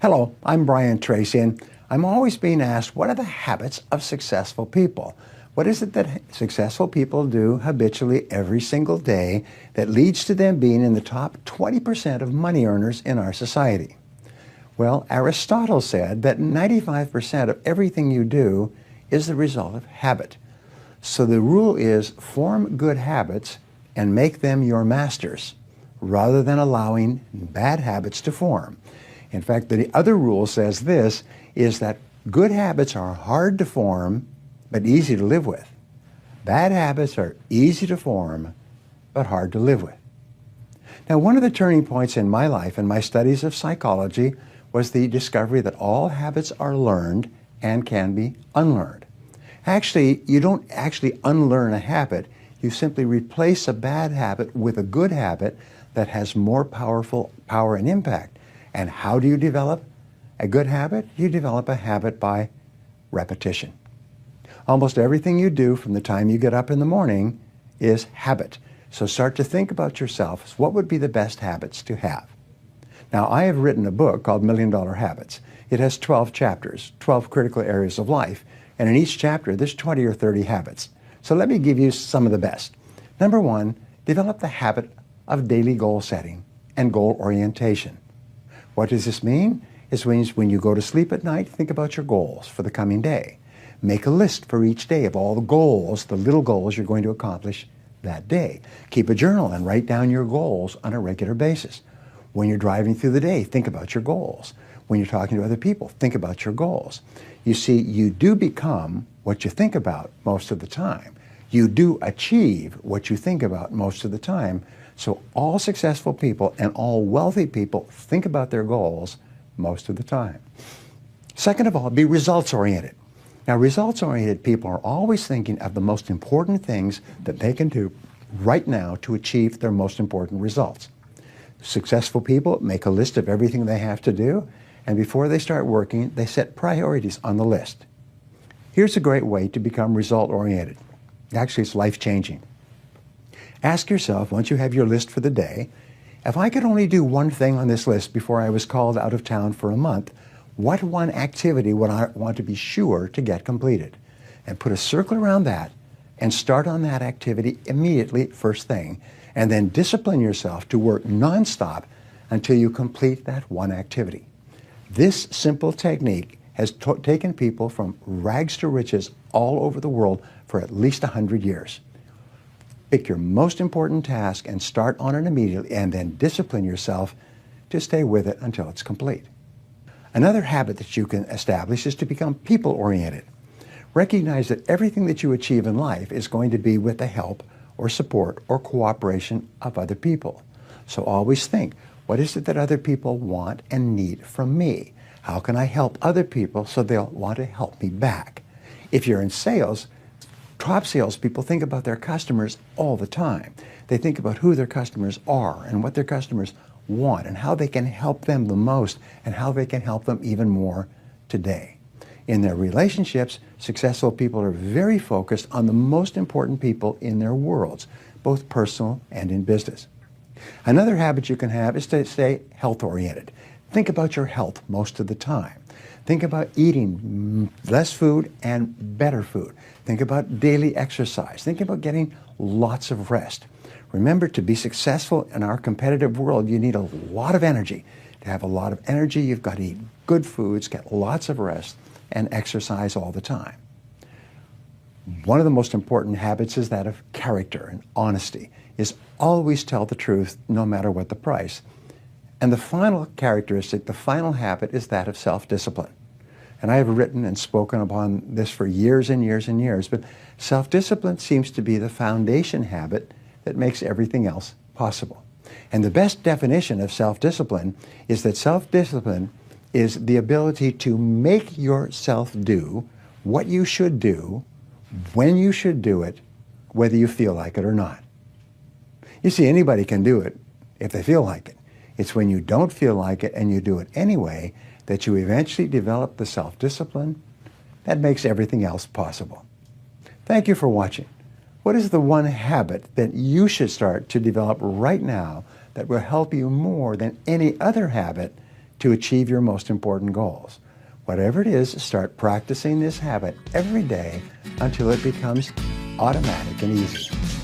Hello, I'm Tracy, and I'm always being asked, what are the habits of successful people? What is it that successful people do habitually every single day that leads to them being in the top 20% of money earners in our society? Well, Aristotle said that 95% of everything you do is the result of habit. So the rule is form good habits and make them your masters, rather than allowing bad habits to form. In fact, the other rule says this, is that good habits are hard to form, but easy to live with. Bad habits are easy to form, but hard to live with. Now, one of the turning points in my life and my studies of psychology was the discovery that all habits are learned and can be unlearned. Actually, you don't actually unlearn a habit. You simply replace a bad habit with a good habit that has more power and impact. And how do you develop a good habit? You develop a habit by repetition. Almost everything you do from the time you get up in the morning is habit. So start to think about yourself. What would be the best habits to have? Now, I have written a book called $1 Million Habits. It has 12 chapters, 12 critical areas of life. And in each chapter, there's 20 or 30 habits. So let me give you some of the best. Number one, develop the habit of daily goal setting and goal orientation. What does this mean? It means when you go to sleep at night, think about your goals for the coming day. Make a list for each day of all the goals, the little goals you're going to accomplish that day. Keep a journal and write down your goals on a regular basis. When you're driving through the day, think about your goals. When you're talking to other people, think about your goals. You see, you do become what you think about most of the time. You do achieve what you think about most of the time. So all successful people and all wealthy people think about their goals most of the time. Second of all, be results-oriented. Now, results-oriented people are always thinking of the most important things that they can do right now to achieve their most important results. Successful people make a list of everything they have to do, and before they start working, they set priorities on the list. Here's a great way to become result-oriented. Actually, it's life-changing. Ask yourself, once you have your list for the day, if I could only do one thing on this list before I was called out of town for a month, what one activity would I want to be sure to get completed? And put a circle around that and start on that activity immediately, first thing, and then discipline yourself to work nonstop until you complete that one activity. This simple technique has taken people from rags to riches all over the world for at least 100 years. Pick your most important task and start on it immediately, and then discipline yourself to stay with it until it's complete. Another habit that you can establish is to become people-oriented. Recognize that everything that you achieve in life is going to be with the help or support or cooperation of other people. So always think, what is it that other people want and need from me? How can I help other people so they'll want to help me back? If you're in sales, top salespeople think about their customers all the time. They think about who their customers are and what their customers want and how they can help them the most and how they can help them even more today. In their relationships, successful people are very focused on the most important people in their worlds, both personal and in business. Another habit you can have is to stay health-oriented. Think about your health most of the time. Think about eating less food and better food. Think about daily exercise. Think about getting lots of rest. Remember, to be successful in our competitive world, you need a lot of energy. To have a lot of energy, you've got to eat good foods, get lots of rest, and exercise all the time. One of the most important habits is that of character and honesty, is always tell the truth no matter what the price. And the final characteristic, the final habit, is that of self-discipline. And I have written and spoken upon this for years and years and years, but self-discipline seems to be the foundation habit that makes everything else possible. And the best definition of self-discipline is that self-discipline is the ability to make yourself do what you should do, when you should do it, whether you feel like it or not. You see, anybody can do it if they feel like it. It's when you don't feel like it and you do it anyway that you eventually develop the self-discipline that makes everything else possible. Thank you for watching. What is the one habit that you should start to develop right now that will help you more than any other habit to achieve your most important goals. Whatever it is, start practicing this habit every day until it becomes automatic and easy.